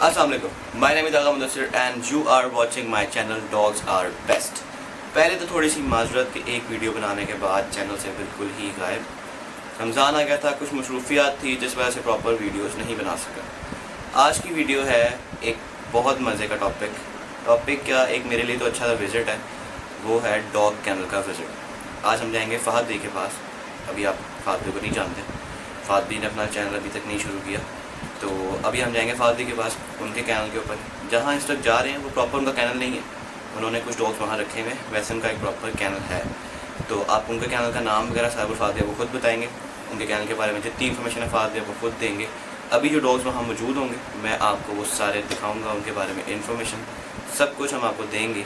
अस्सलामुअलैकुम, my name is Aga Mudassir and you are watching my channel dogs are best. पहले तो थोड़ी सी माजरत कि एक वीडियो बनाने के बाद चैनल से बिल्कुल ही गायब। रमज़ान आ गया था, कुछ मसरूफियात थी जिस वजह से प्रॉपर वीडियोस नहीं बना सका। आज की वीडियो है एक बहुत मज़े का टॉपिक क्या, एक मेरे लिए तो अच्छा सा विज़िट है, वो है डॉग कैनल का विज़िट। आज हम जाएंगे फ़हद दी के पास। अभी आप फ़हद दी को नहीं जानते, फ़हद दी ने अपना चैनल अभी तक नहीं शुरू किया, तो अभी हम जाएंगे फ़हद दी के पास, उनके कैनल के ऊपर। जहाँ इस वक्त जा रहे हैं वो प्रॉपर उनका कैनल नहीं है, उन्होंने कुछ डॉग्स वहाँ रखे हुए हैं, वैसे उनका एक प्रॉपर कैनल है। तो आप उनके कैनल का नाम वगैरह सारा फ़हद है वो खुद बताएंगे, उनके कैनल के बारे में जितनी इन्फॉर्मेशन है फ़हद है वो खुद देंगे। अभी जो डॉग्स वहाँ मौजूद होंगे मैं आपको वो सारे दिखाऊँगा, उनके बारे में इन्फॉर्मेशन सब कुछ हम आपको देंगे।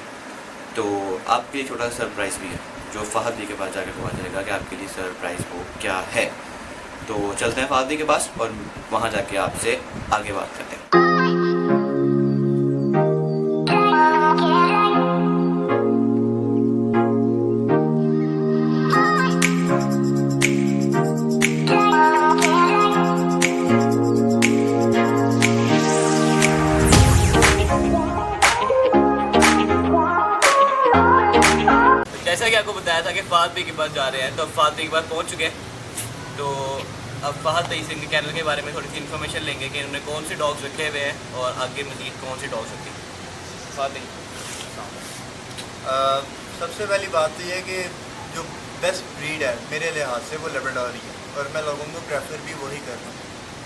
तो आपके लिए छोटा सा सरप्राइज़ भी है जो फ़हद दी के पास जाकर पता चलेगा कि आपके लिए सरप्राइज़ वो क्या है। तो चलते हैं फ़हद दी के पास और वहाँ जाके आपसे आगे बात करते हैं। जैसा कि आपको बताया था कि फ़हद दी के पास जा रहे हैं, तो फ़हद दी के पास पहुँच चुके हैं। तो अब फ़हद दी से इनके कैनल के बारे में थोड़ी सी इन्फॉर्मेशन लेंगे कि इन्होंने कौन से डॉग्स रखे हुए हैं और आगे मज़ीद कौन से डॉग्स रखे हैं। फ़हद दी, सबसे पहली बात तो ये है कि जो बेस्ट ब्रीड है मेरे लिहाज से वो लेब्राडोर ही है, और मैं लोगों को प्रेफर भी वही कर रहा हूँ।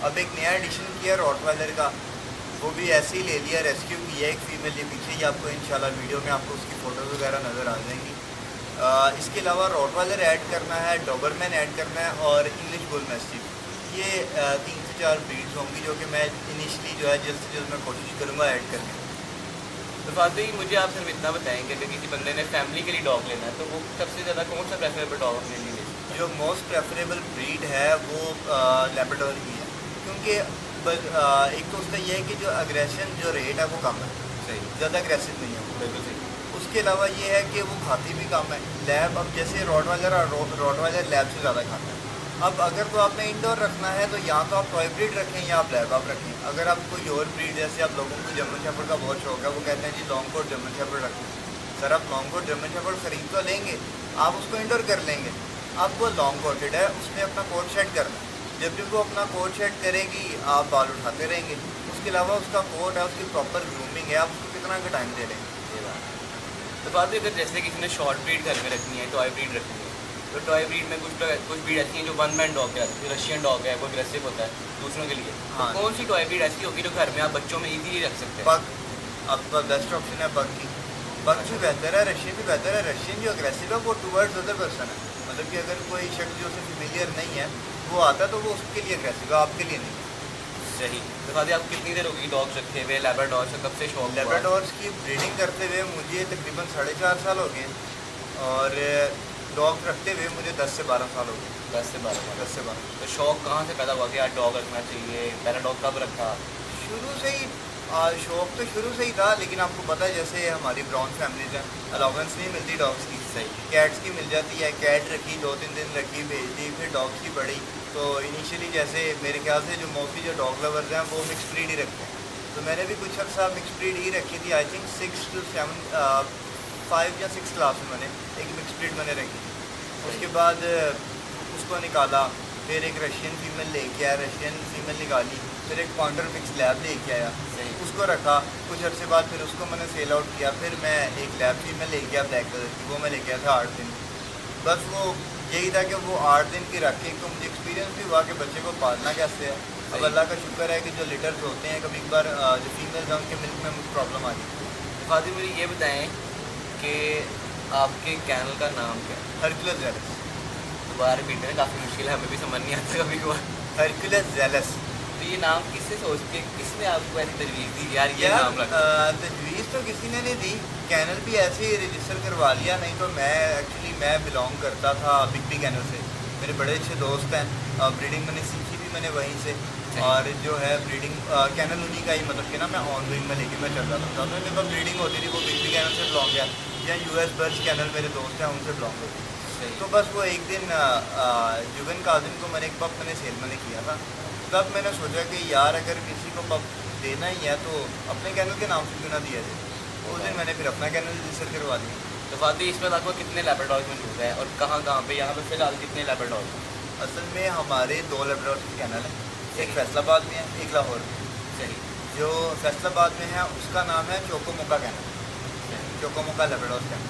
अब एक नया एडिशन किया रॉटवाइलर का, वो भी ऐसे ही ले लिया, रेस्क्यू किया एक फ़ीमेल। ये पीछे ही आपको इंशाल्लाह वीडियो में आपको उसकी फ़ोटोज़ वगैरह नज़र आ जाएंगी। इसके अलावा रॉटवाइलर ऐड करना है, डॉबरमैन ऐड करना है और इंग्लिश बुल मैस्टिफ। ये 3 से 4 ब्रीड्स होंगी जो कि मैं इनिशली जो है जल्द से जल्द मैं कोशिश करूँगा ऐड करने की। तो फ़हद दी मुझे आप सिर्फ इतना बताएंगे कि किसी बंदे ने फैमिली के लिए डॉग लेना है तो वो सबसे ज़्यादा कौन सा प्रेफरेबल डॉग अपने लिए ले? जो मोस्ट प्रेफरेबल ब्रीड है वो लेब्राडोर ही है, क्योंकि एक तो उसका ये है कि जो अग्रेशन जो रेट है वो कम है, सही, ज़्यादा अग्रेसिव नहीं है वो। बिल्कुल सही। उसके अलावा ये है कि वो खाती भी कम है। लैब, अब जैसे रॉटवाइलर लैब से ज़्यादा खाता है। अब अगर तो आपने इंडोर रखना है तो या तो आप टॉय ब्रीड रखें या आप लैब आप रखें। अगर आप कोई और ब्रीड, जैसे आप लोगों को जर्मन शेफर्ड का बहुत शौक है, वो कहते हैं जी लॉन्ग कोट जर्मन शेफर्ड रखें। सर आप लॉन्ग कोट जर्मन शेफर्ड ख़रीद तो लेंगे, आप उसको इंडोर कर लेंगे। अब वो लॉन्ग कोटेड है, उसने अपना कोट शेड करना है। जब भी वो अपना कोट शेड करेगी आप बाल उठाते रहेंगे। उसके अलावा उसका कोट है, उसकी प्रॉपर ग्रूमिंग है, आप उसको कितना का टाइम दे लेंगे। तो बात अगर जैसे किसी ने शॉर्ट ब्रीड घर में रखनी है, टॉय ब्रीड रखनी है, तो टॉय ब्रीड में कुछ ब्रीड ऐसी हैं जो वन मैन डॉग है, रशियन डॉग है, वो अग्रेसिव होता है दूसरों के लिए। हाँ। तो कौन सी टॉय ब्रीड ऐसी होगी जो घर में आप बच्चों में इजीली रख सकते हैं? पग आपका बेस्ट ऑप्शन है। पग की, पग भी बेहतर है, रशियन भी बेहतर है। रशियन जो अग्रेसिव है वो टूवर्ड्स अदर पर्सन है, मतलब कि अगर कोई शख्स जो उसे फेमिलियर नहीं है वो आता है तो वो उसके लिए अग्रेसिव है, आपके लिए नहीं। सही। तो खाली आप कितनी देर होगी डॉग्स रखे हुए लेब्राडोर से, कब से शौक हुआ? लेब्राडोर्स की ब्रीडिंग करते हुए मुझे तकरीबन 4.5 साल हो गए, और डॉग रखते हुए मुझे 10 से 12 साल हो गए। 10 से 12 साल। 10 से 12। तो शौक कहाँ से पैदा हुआ कि यार डॉग रखना चाहिए? पहला डॉग कब रखा? शुरू से ही शौक तो शुरू से ही था, लेकिन आपको पता है जैसे हमारी ब्राउन फैमिलीज हैं, अलाउंस नहीं मिलती डॉग्स की। सही। कैट्स की मिल जाती है, कैट रखी 2-3 दिन रखी, भेज दी, फिर डॉग्स की बढ़ी। तो इनिशियली जैसे मेरे ख्याल से जो मोस्टली जो डॉग लवर्स हैं वो मिक्स ब्रीड ही रखते हैं, तो मैंने भी कुछ अर्सा मिक्स ब्रीड ही रखी थी। आई थिंक 5 या 6 क्लास में मैंने एक मिक्स ब्रीड मैंने रखी थी। उसके बाद उसको निकाला, फिर एक रशियन फीमेल लेके आया, रशियन फीमेल निकाली, फिर एक पॉइंटर मिक्स लैब लेके आया, उसको रखा। कुछ अर्से बाद फिर उसको मैंने सेल आउट किया, फिर मैं एक लैब फीमेल लेके आया ब्लैक कलर की, वो मैं लेके आया था 8 दिन। बस वो यही था कि वो 8 दिन की रख के तो मुझे एक्सपीरियंस भी हुआ कि बच्चे को पालना कैसे है। अब अल्लाह का शुक्र है कि जो लिटर्स होते हैं, कभी एक बार जो फीमेल्स हैं उनके मिल्क में मुझे प्रॉब्लम आ गई। फादी मुझे ये बताएं कि आपके कैनल का नाम क्या है? Hercules jealous. दोबारा रिपीट करें, काफ़ी मुश्किल है, हमें भी समझ नहीं आता कभी कभार। Hercules jealous. तो ये नाम किससे सोच के, किसने आपको ऐसी तजवीज़ दी यार ये नाम रखा? तजवीज़ तो किसी ने नहीं दी, कैनल भी ऐसे ही रजिस्टर करवा लिया। नहीं तो मैं बिलोंग करता था बिग बी कैनल से, मेरे बड़े अच्छे दोस्त हैं, ब्रीडिंग मैंने सीखी भी मैंने वहीं से, और जो है ब्रीडिंग कैनल उन्हीं का ही, मतलब कि ना मैं ऑन गोइंग में लेके मैं चल रहा था। तो मेरे पास ब्रीडिंग होती थी वो बिग बी कैनल से बिलोंग है, या US बर्ड्स कैनल मेरे दोस्त हैं उनसे बिलोंग होती थी। तो बस वो एक दिन जुगन काजिम को मैंने एक पब मैंने सेल मैंने किया था, तब मैंने सोचा कि यार अगर किसी को पब देना ही है तो अपने कैनल के नाम से क्यों ना दिया जाए। तो उस दिन मैंने फिर अपना कैनल रजिस्टर करवा दिया। तो फादी इसमें आपको कितने लैब्राडोर्स मौजूद हैं और कहाँ कहाँ पे, यहाँ पे फिलहाल कितने लैब्राडोर्स हैं? असल में हमारे 2 लैब्राडोर के कैनल हैं, एक फैसलाबाद में है, एक लाहौर में। सही। जो फैसलाबाद में है उसका नाम है चोकोमुका कैनल, चोकोमुका लैब्राडोर कैनल,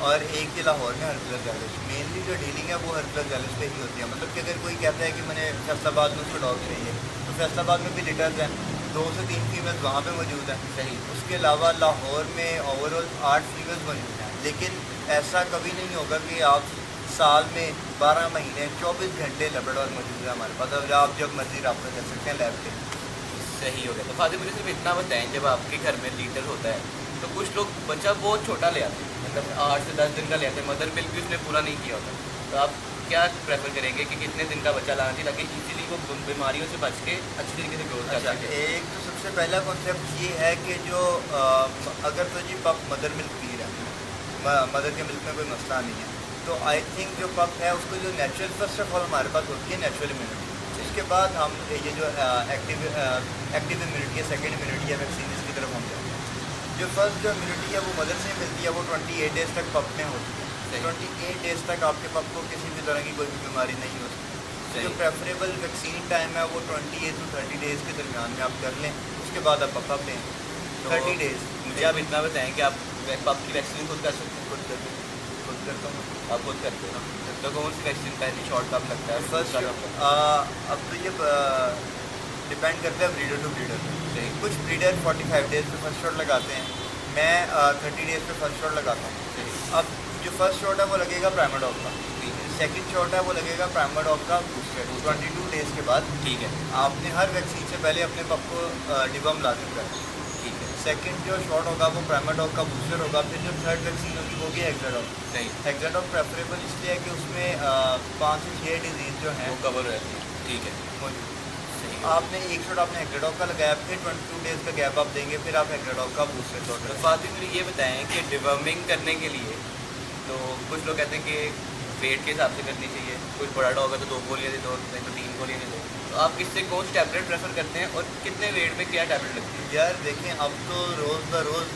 और एक ये लाहौर में हरकुलस गैलिस। मेनली जो डीलिंग है वो हरकुलस गैलिस पे ही होती है। मतलब कि अगर कोई कहता है कि मैंने फैसलाबाद में उसको डॉग चाहिए तो फैसलाबाद में भी लिटर्स हैं, 2 से 3 फीमेल्स वहाँ पे मौजूद हैं। सही। उसके अलावा लाहौर में ओवरऑल 8 फीमेल्स मौजूद हैं। लेकिन ऐसा कभी नहीं होगा कि आप साल में 12 महीने 24 घंटे लैब्राडोर मौजूद है हमारे पास, अब आप जब मर्जी रब्ता कर सकते हैं लैब के। सही हो गया। तो फादी मुझे सिर्फ इतना बताएं, जब आपके घर में लीटर होता है तो कुछ लोग बच्चा बहुत छोटा ले आते हैं, मतलब 8 से 10 दिन का ले आते हैं, मदर मिल्क भी उसने पूरा नहीं किया होता। तो आप क्या प्रेफर करेंगे कि कितने दिन का बच्चा लाना चाहिए ताकि इजीली वो बीमारियों से बच के अच्छी तरीके से ग्रोथ कर सके? एक तो सबसे पहला कॉन्सेप्ट ये है कि जो अगर तो जी पप मदर मिल्क पी रहा है, मदर के मिल्क में कोई मसला नहीं है, तो आई थिंक जो पप है उसको जो नेचुरल फर्स्ट ऑफ ऑल हमारे पास होती है नेचुरल इम्यूनिटी। इसके बाद हम ये जो एक्टिव इम्यूनिटी है, सेकेंड इम्यूनिटी है, वैक्सीन की तरफ हम जाते हैं। जो फर्स्ट जो इम्यूनिटी है वो मदर से मिलती है, वो 28 डेज़ तक पप में होती है। 28 डेज़ तक आपके पप को किसी भी तरह की कोई भी बीमारी नहीं हो सकती। जो प्रेफरेबल वैक्सीन टाइम है वो 28 to 30 डेज़ के दरमियान में आप कर लें, उसके बाद आप पप लें। 30 डेज़। मुझे आप इतना बताएं कि आप पप की वैक्सीन खुद कर सकते हैं? खुद करते हैं, खुद करता हूँ। आप खुद करते हो? तो कौन सी वैक्सीन पहली शॉट कब लगता है? फर्स्ट अब तो ये डिपेंड करता है ब्रीडर टू ब्रीडर। सही। कुछ ब्रीडर 45 डेज़ पे फर्स्ट शॉट लगाते हैं, मैं 30 डेज़ पे फर्स्ट शॉट लगाता हूँ। अब जो फर्स्ट शॉट है वो लगेगा प्राइमाडॉग का, सेकंड शॉट है वो लगेगा प्राइमाडॉग का बूस्टर 22 डेज़ के बाद। ठीक है। आपने हर वैक्सीन से पहले अपने पप को डिवर्म लाजिम करना है। ठीक है। सेकंड जो शॉट होगा वो प्राइमाडॉग का बूस्टर होगा। फिर जो थर्ड वैक्सीन होगी वो भी हेक्साडॉग। सही। हेक्साडॉग प्रेफरेबल इसलिए है कि उसमें 5 से 6 डिजीज़ जो हैं वो कवर रहती है। ठीक है। मौजूद। सही। आपने एक शॉट आपने हेक्साडॉग का लगाया, फिर 22 डेज़ का गैप आप देंगे, फिर आप हेक्साडॉग का बूस्टर शॉट तो लगाएं। फादी मुझे ये बताएं कि डिवर्मिंग करने के लिए, तो कुछ लोग कहते हैं कि वेट के हिसाब से करनी चाहिए, कुछ बड़ा डॉग है तो 2 गोलियाँ दे दो, नहीं तो 3 गोलियाँ दे दो, तो आप किससे कौन सी टैबलेट प्रेफर करते हैं और कितने वेट में क्या टैबलेट लगती है? यार देखें, अब तो रोज़ ब रोज़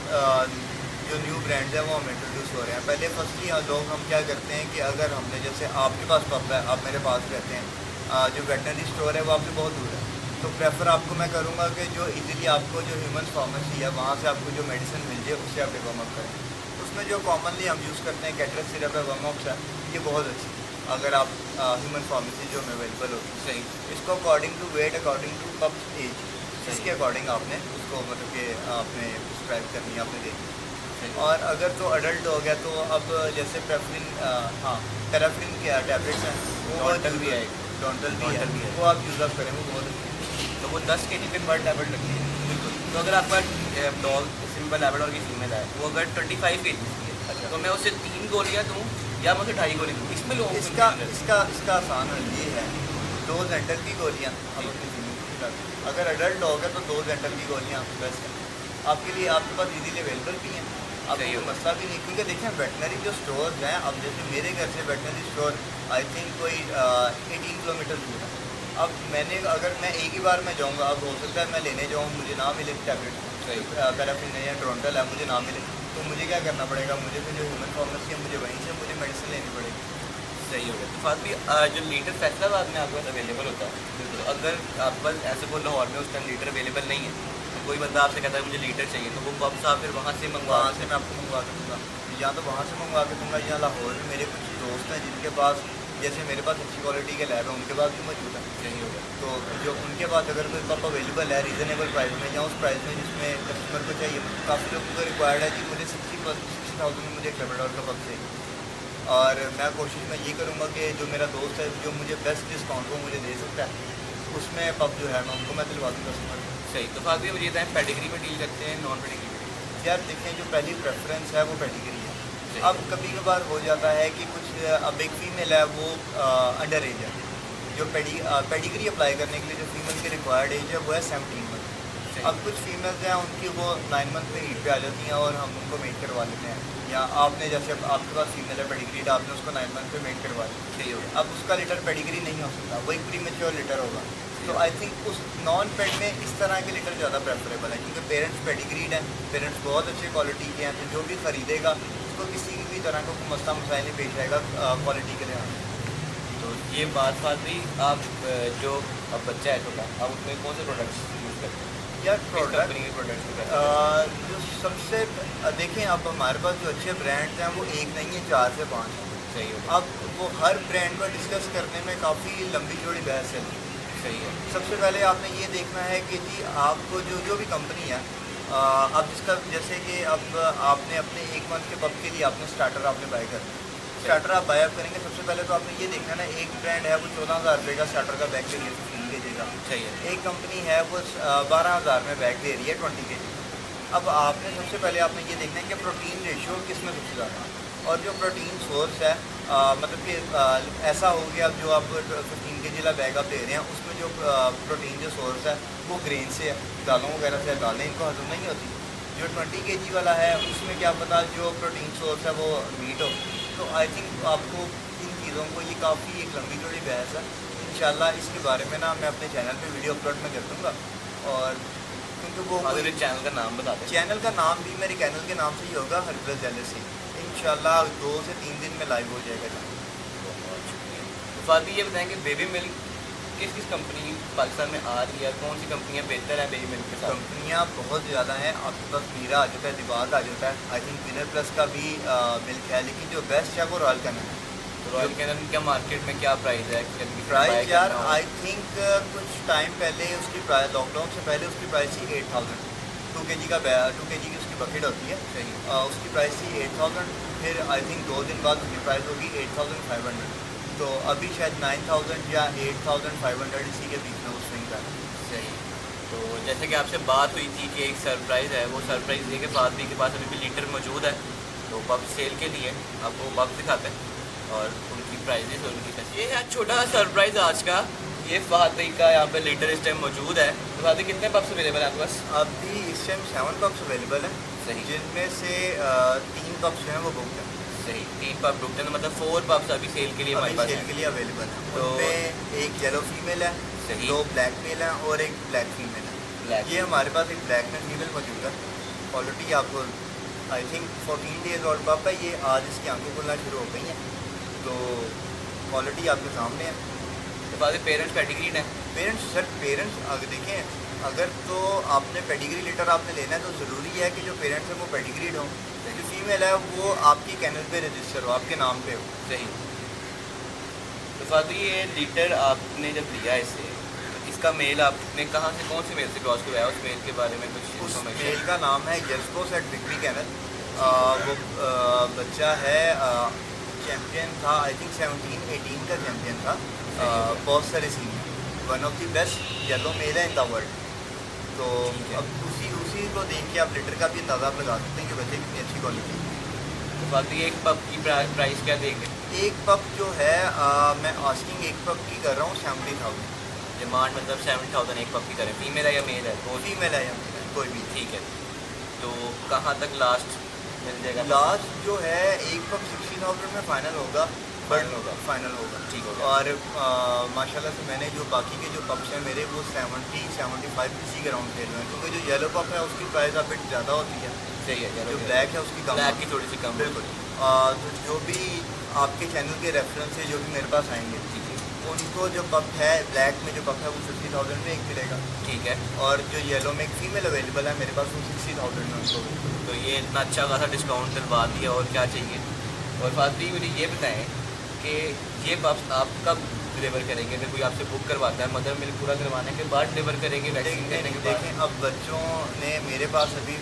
जो न्यू ब्रांड्स हैं वो हम इंट्रोड्यूस हो रहे हैं। पहले फर्स्टली लोग हम क्या करते हैं कि अगर हमने जैसे आपके पास पप है, आप मेरे पास रहते हैं, जो वेटनरी स्टोर है वो आपसे बहुत दूर है, तो प्रेफर आपको मैं करूँगा कि जो इजीली आपको जो ह्यूमन फार्मेसी है वहाँ से आपको जो मेडिसिन मिल जाए उससे आप डिवर्म अप करें। उसमें जो कॉमनली हम यूज़ करते हैं कैटरस सिरप है, वर्मॉक्स है, ये बहुत अच्छी है अगर आप ह्यूमन फार्मेसी जो अवेलेबल होती है। सही। इसको according to weight, according to pup age, इसके अकॉर्डिंग आपने उसको मतलब कि आपने प्रिस्क्राइब करनी है, आपने देखनी। और अगर तो अडल्ट हो गया तो अब जैसे प्रेफरिन, हाँ पैराफ्रिन के टैबलेट्स हैं, वो डॉन्टल भी है, डॉन्टल भी डॉन्टल भी है, है। वो आप यूज़ अप करें, वो बहुत अच्छी है। तो वो 10 kg पे पर टैबलेट लगती है। बिल्कुल। तो अगर आपका डॉग सिंपल लैब्राडोर की फीमेल है, वो अगर 25 kg की है, अच्छा। तो मैं उसे 3 गोलियाँ दूँ या मैं उसे 2.5 गोली दूँ? इसमें लोगों को इसका confusion है। इसका इसका आसान हल ये है, 2 जेंटल की गोलियाँ हम अपनी ज़मीन की खिलाते हैं। अगर अडल्ट डॉग है तो 2 जेंटल की गोलियाँ बेस्ट है आपके लिए, आपके पास इजीली अवेलेबल भी हैं, आपको सही कोई होगा। मसला भी नहीं। क्योंकि देखें वेटनरी जो स्टोर्स हैं, अब जैसे मेरे घर से वेटनरी स्टोर आई थिंक कोई 18 किलोमीटर दूर है। अब मैंने अगर मैं एक ही बार में जाऊँगा, अब हो सकता है मैं लेने जाऊँ मुझे ना मिले टैबलेट, सही। पैराफिन या ट्रोंटल है, मुझे ना मिले, तो मुझे क्या करना पड़ेगा, मुझे फिर जो ह्यूमन फार्मेसी है मुझे वहीं से मुझे मेडिसिन लेनी पड़ेगी। सही हो गया। तो फात भी जो लीटर फैसलाबाद में आपके पास अवेलेबल होता है, तो अगर आपके पास ऐसे कोई लाहौर में उस टाइम लीटर अवेलेबल नहीं है, तो कोई बंदा आपसे कहता है मुझे लीटर चाहिए, तो वो पप्स आप फिर वहाँ से वहाँ से मैं आपको मंगवा के दूँगा, या तो वहाँ से मंगवा के दूँगा, या लाहौर में मेरे कुछ दोस्त हैं जिनके पास, जैसे मेरे पास अच्छी क्वालिटी के लैब है, उनके पास भी मौजूद है। सही हो गया। तो जो उनके पास अगर कोई पप अवेलेबल है रीज़नेबल प्राइस में, या उस प्राइस में जिसमें कस्टमर को चाहिए, काफ़ी लोगों को रिक्वायर्ड है जी मुझे 60,000 में मुझे एक लैब्राडोर का पप चाहिए, और मैं कोशिश में ये करूँगा कि जो मेरा दोस्त है जो मुझे बेस्ट डिस्काउंट वो मुझे दे सकता है, उसमें पप जो है मैं उनको मैं दिलवा दूँ कस्टमर को। सही। तो फात भी मुझे बताएं पेडिग्री में डील करते हैं नॉन पेडिग्री में? यार देखें, जो पहली प्रेफरेंस है वो पेडिग्री है। अब कभी कभार हो जाता है कि कुछ, अब एक फीमेल है वो अंडर एज है, जो पेडिग्री अप्लाई करने के लिए जो फीमेल की रिक्वायर्ड एज है वो है 17 मंथ। अब कुछ फीमेल्स हैं उनकी वो 9 मंथ में हीट पे आ जाती हैं और हम उनको मेट करवा लेते हैं, या आपने जैसे अब आपके पास फीमेल है पेडिग्री, आपने उसको 9 मंथ पे मेट करवा लिया, सही हो गया। अब उसका लीटर पेडिग्री नहीं हो सकता, वो एक प्रीमेच्योर लीटर होगा। तो आई थिंक उस नॉन पेड में इस तरह के लीटर ज़्यादा प्रेफरेबल है, क्योंकि पेरेंट्स पेडिग्रीड हैं, पेरेंट्स बहुत अच्छे क्वालिटी के हैं, तो जो भी ख़रीदेगा उसको किसी भी तरह का कोई मसला मसाइल नहीं पेश आएगा क्वालिटी के लिहाज से। तो ये बात हुई आप जो अब बच्चा है छोटा, आप उसमें कौन से प्रोडक्ट्स यूज़ करते हैं? या किस प्रोडक्ट कंपनी के प्रोडक्ट्स? जो सबसे देखें, अब हमारे पास जो अच्छे ब्रांड्स हैं वो एक नहीं है, 4 से 5 हैं। सही है, अब वो हर ब्रांड को डिस्कस करने में काफ़ी लंबी चौड़ी बहस है। सही है। सबसे पहले आपने ये देखना है कि जी आपको जो भी कंपनी है, अब जिसका जैसे कि अब आपने अपने 1 मंथ के पब के लिए आपने स्टार्टर आपने बाय करना है। स्टार्टर आप बाय अप करेंगे, सबसे पहले तो आपने ये देखना है ना, एक ब्रांड है वो 14,000 रुपये का स्टार्टर का बैग दे रही है 15 के जी का। सही है। एक कंपनी है वो 12,000 में बैग दे रही है 20 के जी। अब आपने सबसे पहले आपने ये देखना है कि प्रोटीन रेशियो किस में सबसे ज़्यादा, और जो प्रोटीन सोर्स है मतलब कि ऐसा हो गया, अब जो आप 15 के जी वाला बैग आप दे रहे हैं उसमें जो प्रोटीन जो सोर्स है वो ग्रेन से है, दालों वगैरह से है, दालें इनको हजम नहीं होती। जो 20 के जी वाला है उसमें क्या पता जो प्रोटीन सोर्स है वो मीट हो। तो आई थिंक आपको इन चीज़ों को, ये काफ़ी एक लंबी चौड़ी बहस है। इंशाल्लाह इसके बारे में ना मैं अपने चैनल पे वीडियो अपलोड में कर दूँगा, और क्योंकि वो अगर चैनल का नाम बता दें। चैनल का नाम भी मेरे चैनल के नाम से ही होगा, हर्बल जेलसी। इंशाल्लाह 2 से 3 दिन में लाइव हो जाएगा चैनल। बहुत शुक्रिया। तो फादी ये बताएं कि बेबी मिल्क किस किस कंपनी पाकिस्तान में आ रही है, कौन सी कंपनियाँ बेहतर है बेबी मिल्क के साथ? कंपनियाँ बहुत ज़्यादा हैं, आपके पास मीरा आ जाता है, दिबाग आ जाता है, आई थिंक विनर प्लस का भी मिल्क है, लेकिन जो बेस्ट है वो रॉयल कैनन है। तो रॉयल कैनन क्या मार्केट में क्या प्राइस है? प्राइस यार आई थिंक कुछ टाइम पहले उसकी प्राइस, लॉकडाउन से पहले उसकी प्राइस थी 8,000। 2 के जी का 2 के जी की उसकी बकेट होती है। सही। उसकी प्राइस थी 8,000, फिर आई थिंक 2 दिन बाद उसकी प्राइस होगी 8,500। तो अभी शायद 9,000 या 8,500 इसी के बीच में वो स्विंग कर है। सही। तो जैसे कि आपसे बात हुई थी कि एक सरप्राइज़ है, वो सरप्राइज़ ये कि फादी के पास अभी भी लीटर मौजूद है, तो पब सेल के लिए आपको पब दिखाते हैं और उनकी प्राइजेस और उनकी कैसी। ये है छोटा सरप्राइज़ आज का, ये फादी का यहाँ पे लीटर इस टाइम मौजूद है। तो फादी कितने पब्स अवेलेबल है आपके पास? अभी इस टाइम 7 पब्स अवेलेबल हैं। सही। जिनमें से 3 पब्स जो हैं वो बुक हैं। सही। 3 पब बुकड है, मतलब 4 पब्स अभी सेल के लिए हमारे अभी पास सेल हैं। के लिए अवेलेबल है। तो उनमें एक येलो फीमेल है, सही। 2 ब्लैक मेल हैं और एक ब्लैक फीमेल है। ब्लैक। ये हमारे पास एक ब्लैक में फीमेल मौजूद है। क्वालिटी आपको आई थिंक 14 डेज ओल्ड पप है ये, आज इसकी आंखें खुलना शुरू हो गई हैं, तो क्वालिटी आपके सामने है। तो फादी पेरेंट्स पेडिग्रीड है? पेरेंट्स सर, पेरेंट्स अगर देखें, अगर तो आपने पेडिग्री लीटर आपने लेना है तो ज़रूरी है कि जो पेरेंट्स हैं वो पेडिग्रीड हों, जो फीमेल है वो आपकी कैनल पे रजिस्टर हो, आपके नाम पे हो। सही। तो फादी ये लीटर आपने जब लिया इसे, तो इसका मेल आपने कहाँ से, कौन से मेल से क्रॉस करवाया? उस मेल के बारे में कुछ उस इन्फॉर्मेशन? मेल का नाम है यस्को सेट बिक्री कैनल। वो बच्चा है चैम्पियन था, आई थिंक 17-18 का चैम्पियन था, बहुत सारे senior, one of the best yellow male है इन द वर्ल्ड। तो अब उसी को देख के आप लीटर का भी अंदाज़ा आप लगा सकते हैं कि बच्चे कितनी अच्छी क्वालिटी है। तो फादी एक पब की प्राइस क्या देंगे? एक पप जो है मैं आस्किंग एक पप की कर रहा हूँ 70,000। डिमांड मतलब 7,000 एक पब की करें, फीमेल है या मेल है? वो फीमेल है या male है, कोई भी। ठीक है। तो कहाँ तक लास्ट मिल जाएगा? लास्ट जो है एक पप 60,000 में फाइनल होगा। फाइनल होगा? फाइनल होगा, ठीक होगा। और माशाल्लाह से मैंने जो बाकी के जो पप्स हैं मेरे वो 70-75 इसी के राउंड खेल रहे हैं, क्योंकि जो येलो पप है उसकी प्राइस अब बिट ज़्यादा होती है, सही है। जो ब्लैक है उसकी कम ब्लैक की थोड़ी सी कम। बिल्कुल। तो जो भी आपके चैनल के रेफरेंस से जो भी मेरे पास आएंगे, उनको जो पप है ब्लैक में जो पप है वो 50,000 में एक मिलेगा। ठीक है। और जो येलो में एक फीमेल अवेलेबल है मेरे पास वो 60,000 में उनको। तो ये इतना अच्छा खासा डिस्काउंट दिलवा दिया, और क्या चाहिए? और फादी मुझे ये बताएं कि ये पप्स आप कब डिलीवर करेंगे? अगर कोई आपसे बुक करवाता है, मदर मिल्क पूरा करवाने के बाद डिलीवर करेंगे, वैक्सीन देने के बाद? देखें, अब बच्चों ने मेरे पास अभी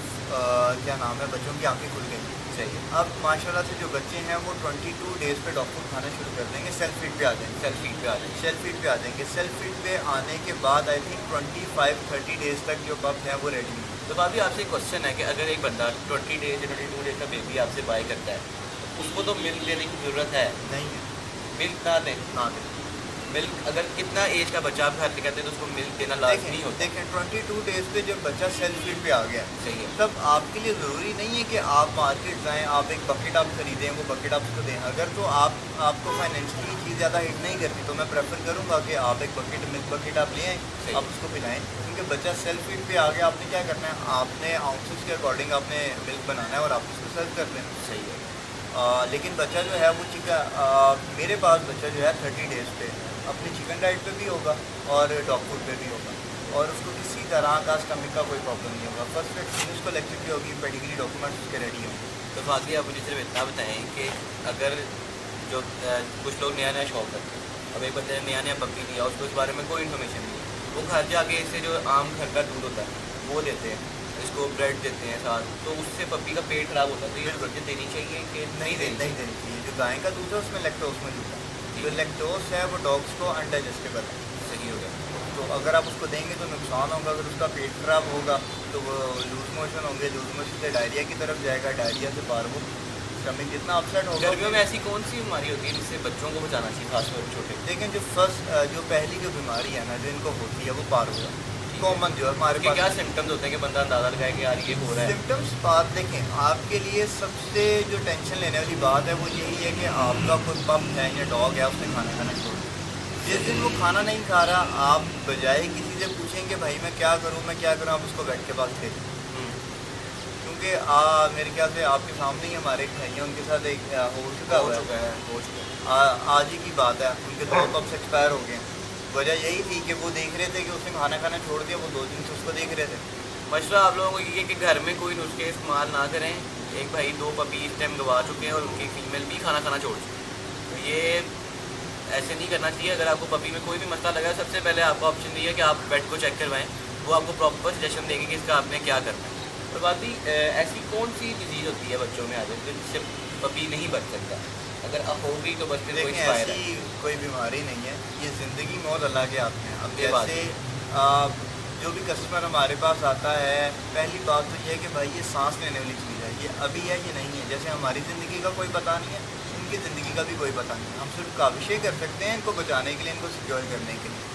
क्या नाम है, बच्चों की आंखें खुल गई। सही है। अब माशाल्लाह से जो बच्चे हैं वो 22 डेज़ पे डॉक्टर खाना शुरू कर देंगे, सेल्फ फीड पे आ जाएंगे। सेल्फ फीड पे आ जाएंगे। सेल्फ फीड पे आ जाएंगे। सेल्फ फीड पे आने के बाद आई थिंक 25-30 डेज़ तक जो पप है वो रेडी है। तो भाभी आपसे एक क्वेश्चन है कि अगर एक बंदा 20 डेज या 22 डेज का बेबी आपसे बाय करता है, तो उसको तो मिल्क देने की ज़रूरत है, नहीं है, मिल्क ना दें? ना दें। मिल्क अगर कितना एज का बच्चा आप घर पे कहते हैं तो उसको मिल्क देना लाजमी होता है? देखें 22 डेज़ पे जब बच्चा सेल्फ फीड पे आ गया, सही है। तब आपके लिए ज़रूरी नहीं है कि आप मार्केट जाएं, आप एक बकेट आप खरीदें, वो बकेट आप उसको दें। अगर तो आपको फाइनेंशियली चीज़ ज़्यादा हिट नहीं करती तो मैं प्रेफर करूँगा कि आप एक बकेट मिल्क बकेट आप ले आएँ, आप उसको पिलाएँ। क्योंकि बच्चा सेल्फ फीड पे आ गया, आपने क्या करना है, आपने आउंसेस के अकॉर्डिंग आपने मिल्क बनाना है और आप उसको सर्व कर देना। सही है। लेकिन बच्चा जो है वो मेरे पास बच्चा जो है 30 डेज़ पे अपनी चिकन डाइट पे भी होगा और डॉग फूड पे भी होगा और उसको किसी तरह का स्टमक का कोई प्रॉब्लम नहीं होगा। फर्स्ट वैक्सीन उसको लग चुकी होगी, पेडिग्री डॉक्यूमेंट्स उसके रेडी होंगे। तो फादी आप मुझे सिर्फ इतना बताएं कि अगर जो कुछ लोग नया नया शौक करते हैं, अब एक बच्चे ने नया नया पप्पी दिया, उसको इस बारे में कोई इन्फॉर्मेशन नहीं है, वो घर जाके इससे जो आम घर का दूध होता है वो देते हैं, इसको ब्रेड देते हैं साथ, तो उससे पप्पी का पेट खराब होता है। तो ये बच्चे देनी चाहिए कि नहीं देनी चाहिए। जो गाय का दूध है उसमें लैक्टोज मौजूद है, जो लैक्टोज है वो डॉग्स को अनडाइजेस्टेबल है। सही हो गया। तो अगर आप उसको देंगे तो नुकसान होगा। अगर उसका पेट खराब होगा तो वो लूज मोशन होंगे, लूज मोशन से डायरिया की तरफ जाएगा, डायरिया से पार वो स्टमक जितना अपसेट होगा। गर्मियों में ऐसी कौन सी बीमारी होती है जिससे बच्चों को बचाना चाहिए, खासतौर पर छोटे? लेकिन जो पहली जो बीमारी है ना जो इनको होती है वो पारो है, कॉमन जो है हमारे पास। क्या सिम्टम्स होते हैं कि बंदा अंदाजा लगाए कि यार ये हो रहा है? सिम्टम्स बात देखें, आपके लिए सबसे जो टेंशन लेने वाली बात है वो यही है कि आपका कोई पप है या डॉग है, उसने खाना खाना छोड़ दिया। जिस दिन वो खाना नहीं खा रहा, आप बजाय किसी से पूछेंगे भाई मैं क्या करूँ, आप उसको वेट के पास थे। क्योंकि मेरे ख्याल से आपके सामने ही हमारे एक भाई हैं, उनके साथ एक हो चुका है। आज ही की बात है, उनके 2 पप्स एक्सपायर हो गए। वजह यही थी कि वो देख रहे थे कि उसने खाना खाना छोड़ दिया, वो 2 दिन से उसको देख रहे थे। मशवरा आप लोगों को ये कि घर में कोई नुस्खे इस्तेमाल ना करें। एक भाई 2 पपी इस टाइम गवा चुके हैं और उनकी फीमेल भी खाना खाना छोड़ चुकी है, तो ये ऐसे नहीं करना चाहिए। अगर आपको पपी में कोई भी मसला लगा, सबसे पहले आपको ऑप्शन दिया है कि आप वेट को चेक करवाएं, वो आपको प्रॉपर सजेशन देंगे कि इसका आपने क्या करना है। और बात ही ऐसी कौन सी डिजीज़ होती है बच्चों में आ जाती है जिससे पपी नहीं बच सकता? अगर अब होगी तो बस फिर कोई ऐसी कोई बीमारी नहीं है, ये ज़िंदगी मौत अल्लाह के हाथ में है। अब जैसे जो भी कस्टमर हमारे पास आता है, पहली बात तो ये है कि भाई ये सांस लेने वाली चीज़ है, ये अभी है ये नहीं है। जैसे हमारी ज़िंदगी का कोई पता नहीं है, इनकी ज़िंदगी का भी कोई पता नहीं है। हम सिर्फ काविशें कर सकते हैं इनको बचाने के लिए, इनको सिक्योर करने के लिए।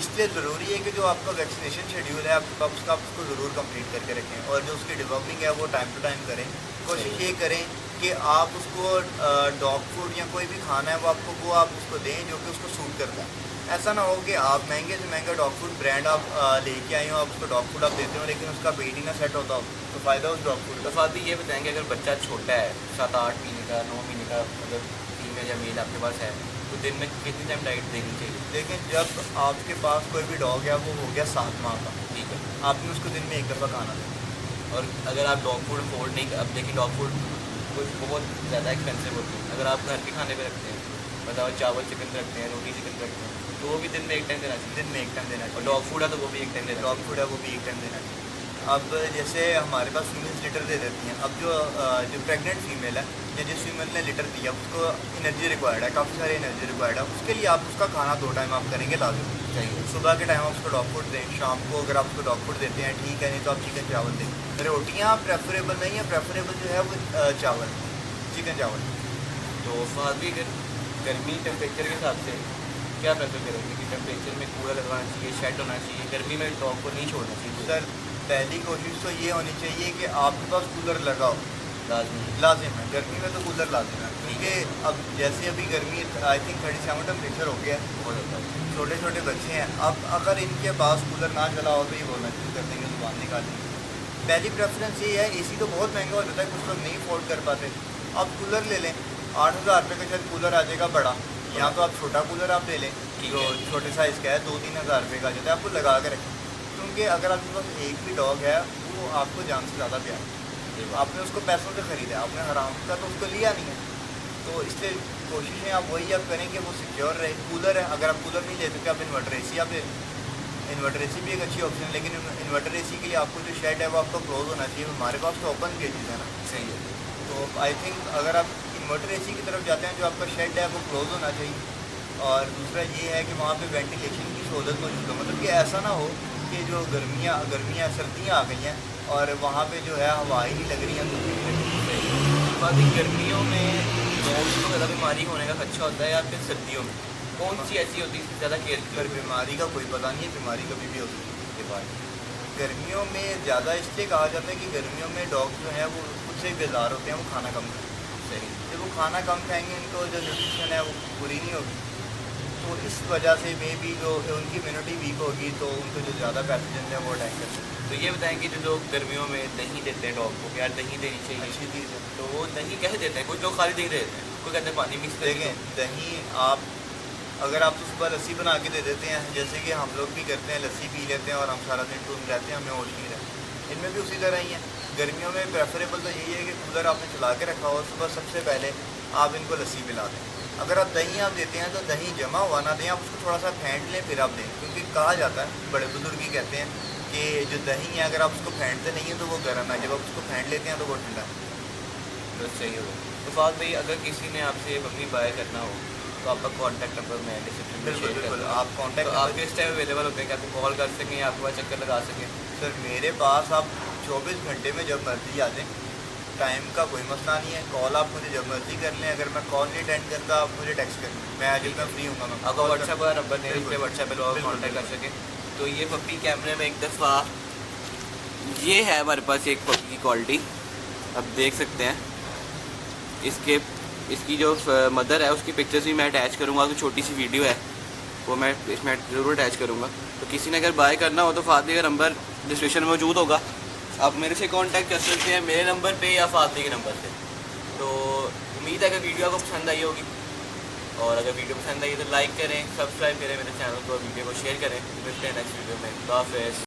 इसलिए ज़रूरी है कि जो आपका वैक्सीनेशन शेड्यूल है आपके पास, उसका उसको ज़रूर कंप्लीट करके रखें और जो उसकी डेवलपिंग है वो टाइम टू टाइम करें। कोशिश ये करें कि आप उसको डॉग फूड या कोई भी खाना है वो आप उसको दें जो कि उसको सूट करता है। ऐसा ना हो कि आप महंगे से महंगा डॉग फूड ब्रांड आप लेके आए हो, आप उसको डॉग फूड आप देते हो लेकिन उसका पेट ही ना सेट होता हो, तो फ़ायदा उस डॉग फूड का। तो फादी ये बताएंगे, अगर बच्चा छोटा है 7-8 महीने का, 9 महीने का, अगर फीमेल या मेल आपके पास है, तो दिन में कितनी टाइम डाइट देनी चाहिए? लेकिन जब आपके पास कोई भी डॉग है वो हो गया 7 माह का, ठीक है, आपने उसको दिन में 1 दफ़ा खाना देना। और अगर आप डॉग फूड अफोर्ड नहीं, अब देखिए डॉग फूड कुछ बहुत ज़्यादा एक्सपेंसिव होती है। अगर आप घर के खाने पे रखते हैं, बताओ चावल चिकन रखते हैं, रोटी चिकन रखते हैं, तो वो भी दिन में 1 टाइम देना चाहिए। दिन में 1 टाइम देना चाहिए। और डॉग फूड है तो वो भी 1 टाइम देना डॉग फूड है वो भी 1 टाइम देना चाहिए। अब जैसे हमारे पास फीमेल्स लिटर दे देती हैं, अब जो प्रेग्नेंट फीमेल है या जिस फीमेल ने लिटर दिया उसको एनर्जी रिक्वायर्ड है, काफ़ी सारी एनर्जी रिक्वायर्ड है, उसके लिए आप उसका खाना 2 टाइम आप करेंगे लाजमी चाहिए। सुबह के टाइम आप उसको डॉग फूड दें, शाम को अगर आप उसको डॉग फूड देते हैं ठीक है, नहीं तो आप चिकन चावल दें। रोटियाँ प्रेफरेबल नहीं है, प्रेफरेबल जो है वो चावल, चिकन चावल। तो फादी गर्मी टेम्परेचर के हिसाब से क्या प्रेफर करेंगे कि टेम्परेचर में कूलर लगवाना चाहिए, शेड होना चाहिए, गर्मी में डॉग को नहीं छोड़ना चाहिए? सर पहली कोशिश तो ये होनी चाहिए कि आपके पास कूलर लगाओ, लाजिम है। गर्मी में तो कूलर लाजिम है, क्योंकि अब जैसे अभी गर्मी आई थिंक 37 टेम्परेचर हो गया है, छोटे छोटे बच्चे हैं। अब अगर इनके पास कूलर ना चला हो तो ये बोलना शुरू कर देंगे, जुबान निकालेंगे। पहली प्रेफरेंस ये है, एसी तो बहुत महंगा हो जाता है, कुछ लोग नहीं अफोर्ड कर पाते। आप कूलर ले लें, 8,000 रुपये का शायद कूलर आ जाएगा बड़ा, या तो आप छोटा कूलर आप ले लें जो छोटे साइज़ का है, 2-3 हज़ार रुपये का जाता है, आपको लगा के रखें। क्योंकि अगर आपके पास एक भी डॉग है वो आपको जान से ज़्यादा प्यार है, आपने उसको पैसों से ख़रीदा, आपने हराम का तो उसको लिया नहीं है। तो इसलिए कोशिशें आप वही आप करें कि वो सिक्योर रहे। कूलर है, अगर आप कूलर नहीं ले सकते आप इन्वर्टर एसी आप ले लें। इन्वर्टर एसी भी एक अच्छी ऑप्शन है, लेकिन इन्वर्टर एसी के लिए आपको जो शेड है वो आपका क्लोज होना चाहिए। हमारे पास तो ओपन केजेस है ना, सही है। तो आई थिंक अगर आप इन्वर्टर एसी की तरफ जाते हैं जो आपका शेड है वो क्लोज होना चाहिए। और दूसरा ये है कि वहाँ पे वेंटिलेशन की सहूलत मौजूद हो, मतलब कि ऐसा ना हो कि जो गर्मियाँ सर्दियाँ आ गई हैं और वहाँ पे जो है हवा ही नहीं लग रही है, धूप नहीं लग रही है। बाकी गर्मियों में डॉग्स को ज़्यादा बीमारी होने का खदशा होता है या फिर सर्दियों में? कौन सी ऐसी होती है ज़्यादा केयर की? पर बीमारी का कोई पता नहीं है, बीमारी कभी भी हो सकती है इसके बाद। गर्मियों में ज़्यादा इसलिए कहा जाता है कि गर्मियों में डॉग जो है वो खुद से ही बेजार होते हैं, वो खाना कम खाएं। सही। जब वो खाना कम खाएंगे इनको जो न्यूट्रिशन है वो पूरी नहीं होगी, तो इस वजह से मे बी जो उनकी इम्यूनिटी वीक होगी, तो उनको जो ज़्यादा पैथोजन है वो अटैक कर सकते हैं। तो ये बताएं कि जो लोग गर्मियों में दही देते हैं डॉग को, यार दही देनी चाहिए, अच्छी चीज़ है। तो वो दही कैसे देते हैं? कुछ लोग खाली दही देते हैं, कोई कहते हैं पानी मिक्स करके देखें, दही आप अगर आप तो सुबह लस्सी बना के दे देते हैं, जैसे कि हम लोग भी करते हैं, लस्सी पी लेते हैं और हम सारा दिन टूम रहते हैं, हमें होश नहीं रहता। इनमें भी उसी तरह ही है। गर्मियों में प्रेफरेबल तो यही है कि कूलर आपने चला के रखा हो, सुबह सबसे पहले आप इनको लस्सी पिला दें। अगर आप दही आप देते हैं तो दही जमा हुआ ना दें, आप उसको थोड़ा सा फेंट लें फिर आप दें, क्योंकि कहा जाता है, बड़े बुजुर्ग ही कहते हैं कि जो दही है अगर आप उसको फेंटते नहीं हैं तो वो गर्म है, जब आप उसको फेंट लेते हैं तो वो ठंडा है। तो सही होगा। तो फाद भाई, अगर किसी ने आपसे बकरी बाय करना हो तो आपका कॉन्टैक्ट नंबर मैं डिस्क्रिप्शन में बिल्कुल शेयर कर बिल्कुल, दूँगा। आप कॉन्टैक्ट तो आप किस टाइम अवेलेबल होते हैं कि आपको कॉल कर सकें या आपके पास चक्कर लगा सकें? सर मेरे पास आप 24 घंटे में जब मर्जी आ जाएँ, टाइम का कोई मसला नहीं है। कॉल आप मुझे जब मर्जी कर लें, अगर मैं कॉल नहीं अटेंड करता आप मुझे टेक्स्ट कर लें, मैं आज मैं फ्री हूँ। आपका व्हाट्सएप का नंबर नहीं, बिल्कुल। इसलिए व्हाट्सएप पर लोग बिल्कुल, कॉन्टैक्ट कर सकें। तो ये पप्पी कैमरे में एक दफ़ा, ये है हमारे पास एक पप्पी की क्वालिटी, आप देख सकते हैं। इसकी जो मदर है उसकी पिक्चर्स भी मैं अटैच करूँगा, तो छोटी सी वीडियो है वो मैं इसमें ज़रूर अटैच करूँगा। तो किसी ने अगर बाय करना हो तो फादली का नंबर डिस्क्रिप्शन में मौजूद होगा, आप मेरे से कांटेक्ट कर सकते हैं मेरे नंबर पे या फादली के नंबर से। तो उम्मीद है कि वीडियो आपको पसंद आई होगी, और अगर वीडियो पसंद आई तो लाइक करें, सब्सक्राइब करें मेरे चैनल को, वीडियो को शेयर करें। मिलते हैं नेक्स्ट वीडियो में। खुदा हाफिज़।